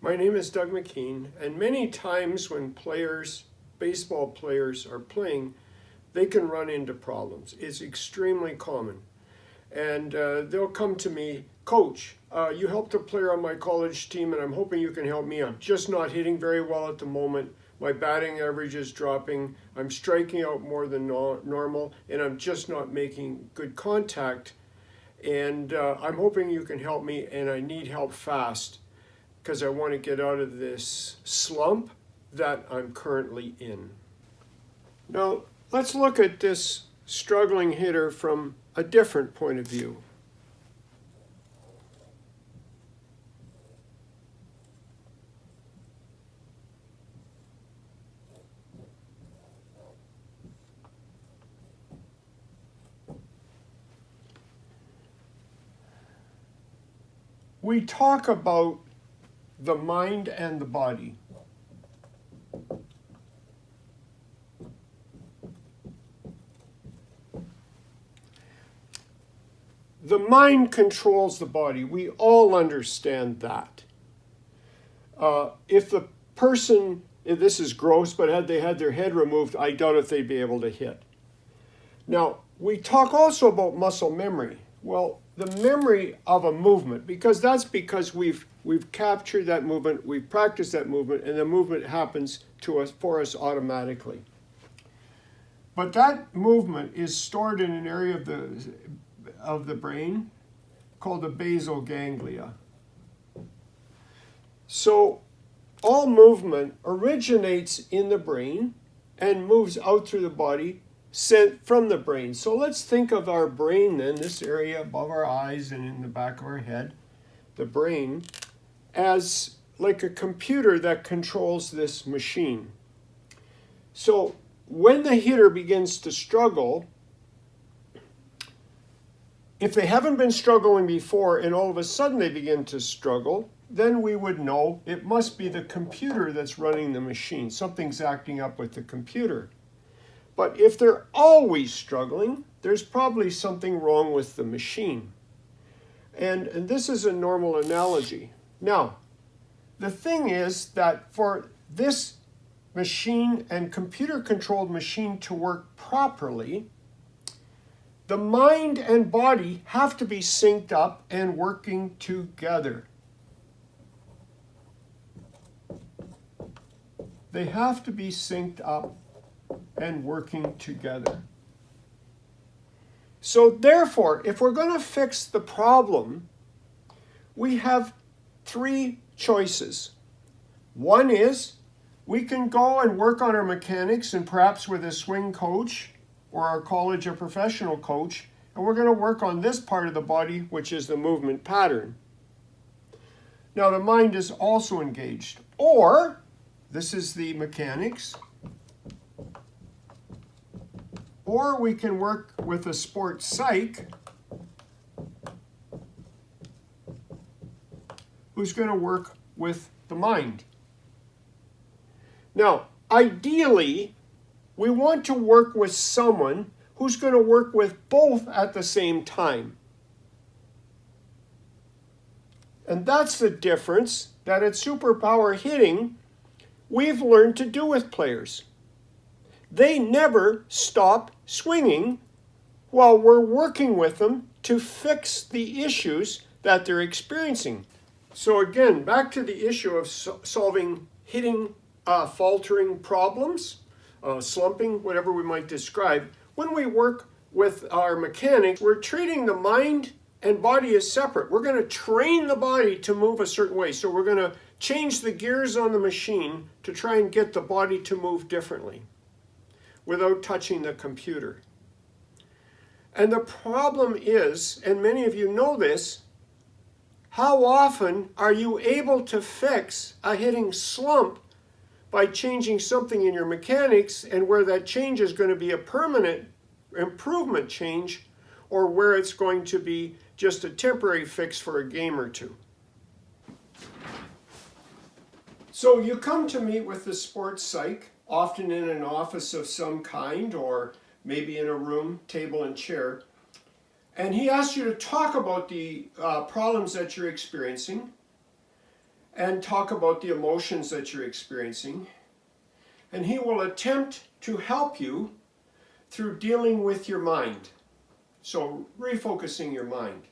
My name is Doug McKeen, and many times when baseball players are playing, they can run into problems. It's extremely common. And they'll come to me, Coach, you helped a player on my college team and I'm hoping you can help me. I'm just not hitting very well at the moment. My batting average is dropping. I'm striking out more than normal and I'm just not making good contact. And I'm hoping you can help me and I need help fast because I want to get out of this slump that I'm currently in. Now, let's look at this struggling hitter from a different point of view. We talk about the mind and the body. The mind controls the body. We all understand that. If the person, this is gross, but had they had their head removed, I doubt if they'd be able to hit. Now, we talk also about muscle memory. Well, the memory of a movement, because we've captured that movement, we've practiced that movement, and the movement happens for us automatically. But that movement is stored in an area of the brain called the basal ganglia. So all movement originates in the brain and moves out through the body, sent from the brain. So let's think of our brain then, this area above our eyes and in the back of our head, the brain, as like a computer that controls this machine. So when the hitter begins to struggle, if they haven't been struggling before and all of a sudden they begin to struggle, then we would know it must be the computer that's running the machine. Something's acting up with the computer. But if they're always struggling, there's probably something wrong with the machine. And this is a normal analogy. Now, the thing is that for this machine and computer-controlled machine to work properly, the mind and body have to be synced up and working together. They have to be synced up and working together. So therefore, if we're going to fix the problem, we have three choices. One is we can go and work on our mechanics and perhaps with a swing coach or our college or professional coach, and we're going to work on this part of the body, which is the movement pattern. Now the mind is also engaged. Or, this is the mechanics, or we can work with a sports psych who's going to work with the mind. Now, ideally, we want to work with someone who's going to work with both at the same time. And that's the difference that at Superpower Hitting, we've learned to do with players. They never stop swinging while we're working with them to fix the issues that they're experiencing. So again, back to the issue of solving hitting faltering problems, slumping, whatever we might describe. When we work with our mechanics, we're treating the mind and body as separate. We're going to train the body to move a certain way. So we're going to change the gears on the machine to try and get the body to move differently without touching the computer. And the problem is, and many of you know this, how often are you able to fix a hitting slump by changing something in your mechanics, and where that change is going to be a permanent improvement change, or where it's going to be just a temporary fix for a game or two? So you come to meet with the sports psych, often in an office of some kind, or maybe in a room, table and chair, and he asks you to talk about the problems that you're experiencing, and talk about the emotions that you're experiencing. And he will attempt to help you through dealing with your mind. So refocusing your mind.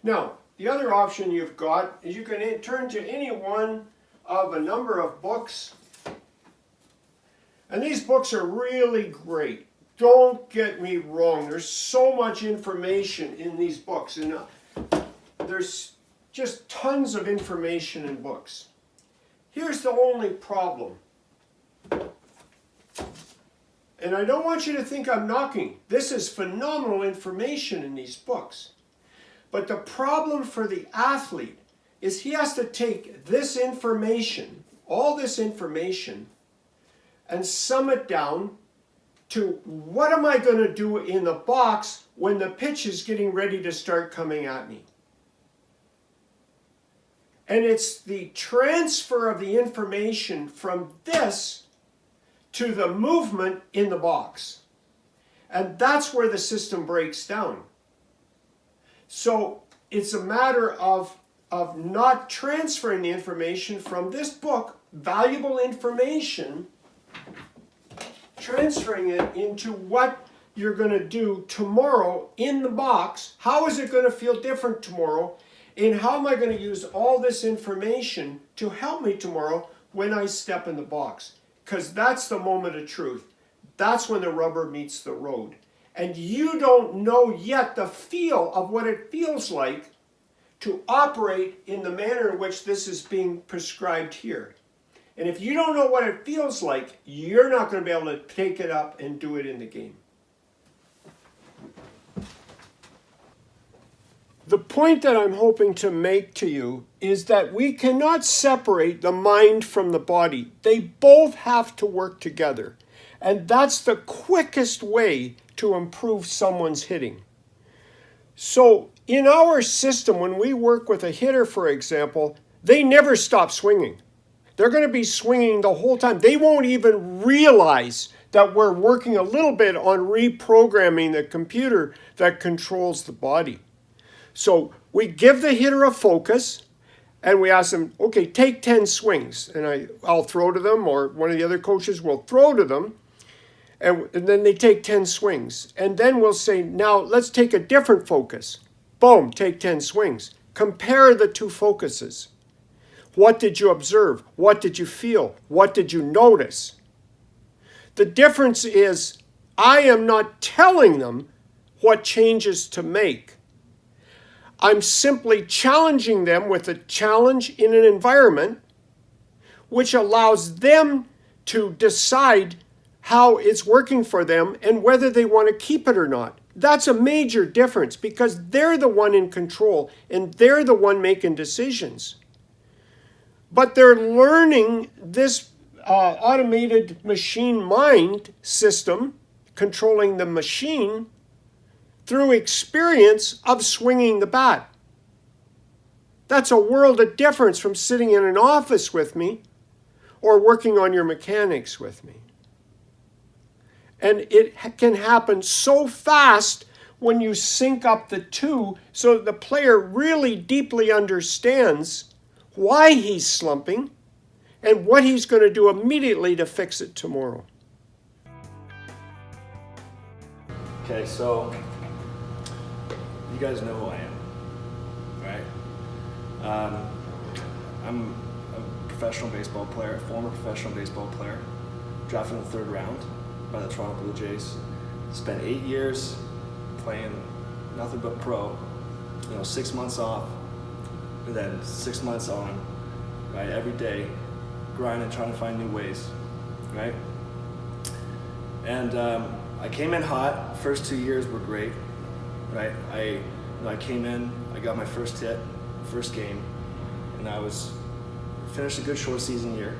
Now, the other option you've got is you can turn to any one of a number of books. And these books are really great. Don't get me wrong. There's so much information in these books. And there's just tons of information in books. Here's the only problem. And I don't want you to think I'm knocking. This is phenomenal information in these books. But the problem for the athlete is he has to take this information, all this information, and sum it down to what am I going to do in the box when the pitch is getting ready to start coming at me. And it's the transfer of the information from this to the movement in the box. And that's where the system breaks down. So it's a matter of not transferring the information from this book, valuable information, transferring it into what you're going to do tomorrow in the box. How is it going to feel different tomorrow? And how am I going to use all this information to help me tomorrow when I step in the box? Because that's the moment of truth. That's when the rubber meets the road. And you don't know yet the feel of what it feels like to operate in the manner in which this is being prescribed here. And if you don't know what it feels like, you're not going to be able to take it up and do it in the game. The point that I'm hoping to make to you is that we cannot separate the mind from the body. They both have to work together. And that's the quickest way to improve someone's hitting. So in our system, when we work with a hitter, for example, they never stop swinging. They're going to be swinging the whole time. They won't even realize that we're working a little bit on reprogramming the computer that controls the body. So we give the hitter a focus, and we ask them, okay, take 10 swings. And I'll throw to them, or one of the other coaches will throw to them, and then they take 10 swings. And then we'll say, now let's take a different focus. Boom, take 10 swings. Compare the two focuses. What did you observe? What did you feel? What did you notice? The difference is I am not telling them what changes to make. I'm simply challenging them with a challenge in an environment which allows them to decide how it's working for them and whether they want to keep it or not. That's a major difference because they're the one in control and they're the one making decisions. But they're learning this automated machine mind system, controlling the machine, through experience of swinging the bat. That's a world of difference from sitting in an office with me or working on your mechanics with me. And it can happen so fast when you sync up the two so that the player really deeply understands why he's slumping and what he's going to do immediately to fix it tomorrow. Okay, so you guys know who I am, right? I'm a professional baseball player, former professional baseball player, drafted in the 3rd round by the Toronto Blue Jays. Spent 8 years playing nothing but pro, 6 months off, and then 6 months on, right? Every day, grinding, trying to find new ways, right? And I came in hot. First 2 years were great. Right, I came in, I got my first hit, first game, and finished a good short season year.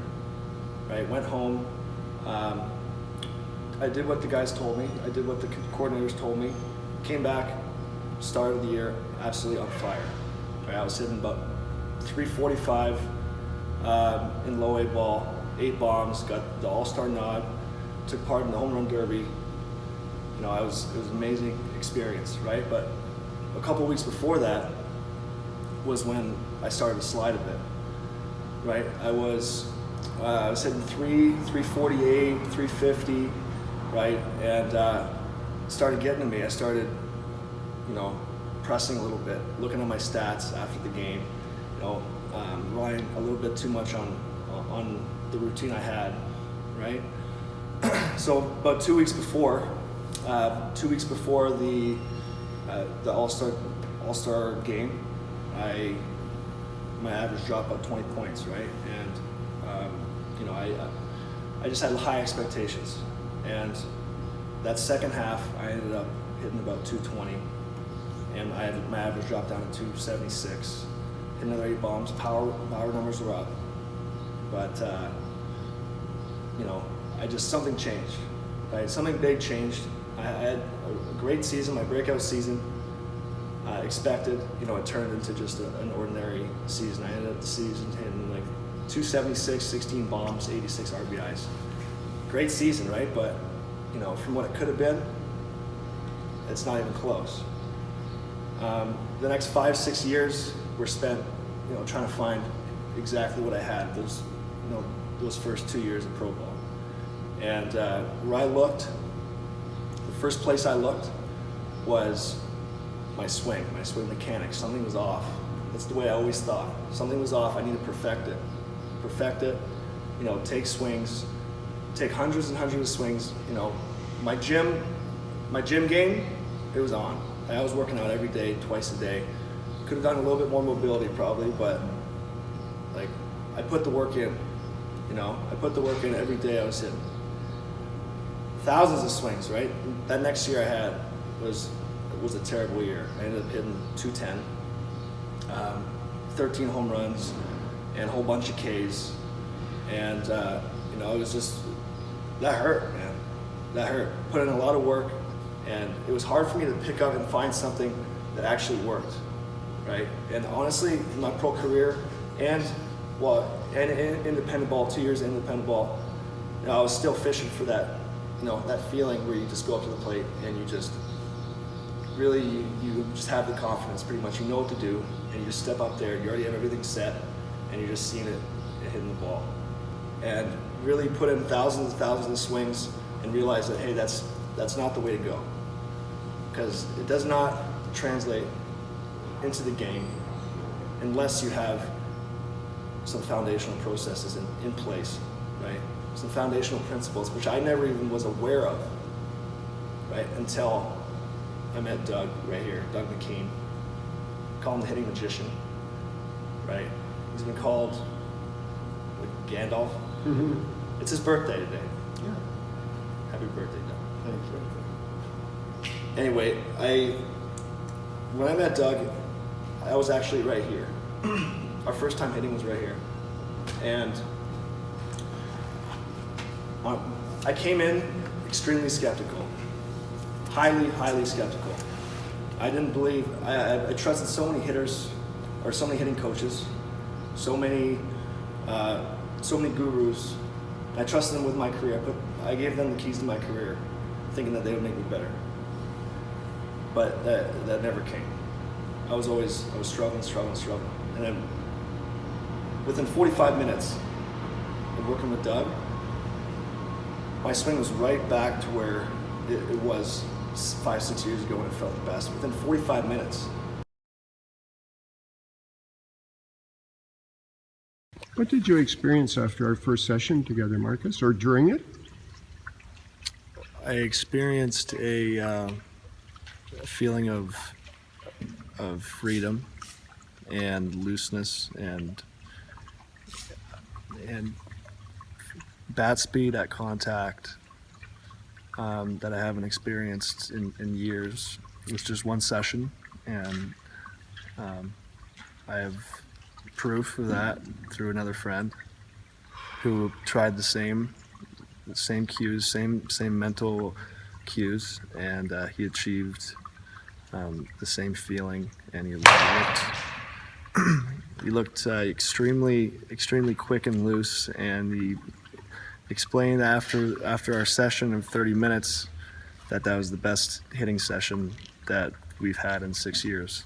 Right, went home. I did what the guys told me. I did what the coordinators told me. Came back, start of the year, absolutely on fire. Right, I was hitting about 345 in low A ball, 8 bombs, got the All-Star nod, took part in the home run derby. It was an amazing experience, right? But a couple weeks before that was when I started to slide a bit, right? I was hitting 348, 350, right? And started getting to me. I started, pressing a little bit, looking at my stats after the game, relying a little bit too much on the routine I had, right? So about 2 weeks before the All-Star game, my average dropped about 20 points, right? And I just had high expectations, and that second half I ended up hitting about 220, and my average dropped down to 276. Hit another 8 bombs. Power numbers were up, but something changed. Right? Something big changed. I had a great season, my breakout season. Expected, it turned into just an ordinary season. I ended up the season hitting like 276, 16 bombs, 86 RBIs. Great season, right? But from what it could have been, it's not even close. The next 5-6 years were spent, trying to find exactly what I had those first 2 years of pro ball. And where I looked, the first place I looked was my swing mechanics. Something was off. That's the way I always thought. Something was off. I need to perfect it. Take swings, take hundreds and hundreds of swings. My gym game, it was on. I was working out every day, twice a day. Could have done a little bit more mobility probably, but I put the work in. I put the work in every day. I was hitting thousands of swings, right? That next year I had was a terrible year. I ended up hitting 210, 13 home runs, and a whole bunch of Ks. And it was just, that hurt, man. That hurt. Put in a lot of work, and it was hard for me to pick up and find something that actually worked, right? And honestly, in my pro career and in independent ball, 2 years in independent ball, I was still fishing for that, that feeling where you just go up to the plate and you just really, you just have the confidence pretty much. You know what to do, and you just step up there, you already have everything set, and you're just seeing it and hitting the ball. And really put in thousands and thousands of swings and realize that, hey, that's not the way to go. Because it does not translate into the game unless you have some foundational processes in place, right? Some foundational principles, which I never even was aware of, right? Until I met Doug right here, Doug McKeen. Call him the hitting magician, right? He's been called Gandalf. Mm-hmm. It's his birthday today. Yeah. Happy birthday, Doug. Thank you. Anyway, when I met Doug, I was actually right here. Our first time hitting was right here. And I came in extremely skeptical. Highly, highly skeptical. I didn't believe, I trusted so many hitters, or so many hitting coaches, so many gurus. I trusted them with my career, but I gave them the keys to my career, thinking that they would make me better. But that never came. I was struggling. And then within 45 minutes of working with Doug, my swing was right back to where it was 5-6 years ago when it felt the best. Within 45 minutes. What did you experience after our first session together, Marcus, or during it? I experienced a feeling of freedom and looseness and bat speed at contact that I haven't experienced in years. It was just one session, and I have proof of that through another friend who tried the same cues, same mental cues, and he achieved the same feeling, and he looked extremely quick and loose, and he explained after our session of 30 minutes that was the best hitting session that we've had in 6 years.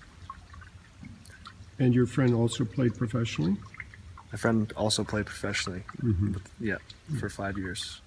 And your friend also played professionally? My friend also played professionally. Yeah, for 5 years.